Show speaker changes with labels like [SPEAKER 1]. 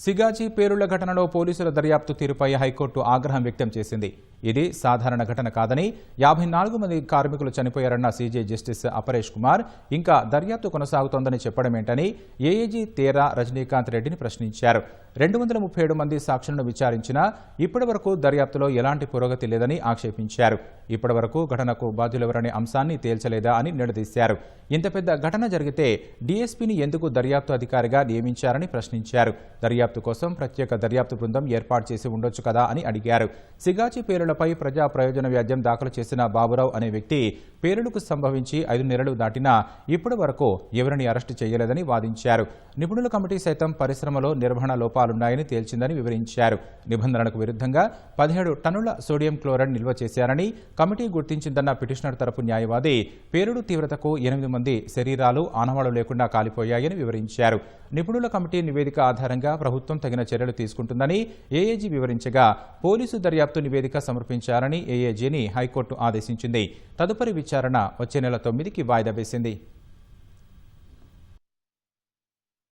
[SPEAKER 1] సిగాచి పేలుళ్ల ఘటనలో పోలీసుల దర్యాప్తు తీరుపై హైకోర్టు ఆగ్రహం వ్యక్తం చేసింది. ఇది సాధారణ ఘటన కాదని 54 మంది కార్మికులు చనిపోయారన్న సీజే జస్టిస్ అపరేష్ కుమార్ ఇంకా దర్యాప్తు కొనసాగుతోందని చెప్పడమేంటని ఏఏజీ తేరా రజనీకాంత్ రెడ్డిని ప్రశ్నించారు. 237 మంది సాక్షులను విచారించినా ఇప్పటివరకు దర్యాప్తులో ఎలాంటి పురోగతి లేదని ఆక్షేపించారు. ఇప్పటివరకు ఘటనకు బాధ్యులెవరనే అంశాన్ని తేల్చలేదా అని నిలదీశారు. ఇంత పెద్ద ఘటన జరిగితే డీఎస్పీని ఎందుకు దర్యాప్తు అధికారిగా నియమించారని ప్రశ్నించారు. దర్యాప్తు కోసం ప్రత్యేక దర్యాప్తు బృందం ఏర్పాటు చేసి ఉండొచ్చు కదా అని అడిగారు. సిగాచి పేలుళ్లపై ప్రజా ప్రయోజన వ్యాజ్యం దాఖలు చేసిన బాబురావు అనే వ్యక్తి పేలుళ్లకు సంభవించి 5 నెలలు దాటినా ఇప్పటి వరకు ఎవరిని అరెస్టు చేయలేదని వాదించారు. నిపుణుల కమిటీ సైతం పరిశ్రమలో నిర్వహణ లోపాలున్నాయని తేల్చిందని వివరించారు. నిబంధనలకు విరుద్ధంగా 17 టన్నుల సోడియం క్లోరైడ్ నిల్వ చేశారని కమిటీ గుర్తించిందన్న పిటిషనర్ తరపు న్యాయవాది పేలుడు తీవ్రతకు 8 మంది శరీరాలు ఆనవాళ్లు లేకుండా కాలిపోయాయని వివరించారు. నిపుణుల కమిటీ నివేదిక ఆధారంగా ప్రభుత్వం తగిన చర్యలు తీసుకుంటుందని ఏఏజీ వివరించగా పోలీసు దర్యాప్తు నివేదిక సమర్పించాలని ఏఏజీని హైకోర్టు ఆదేశించింది. తదుపరి విచారణ వచ్చే నెల 9కి వాయిదా వేసింది.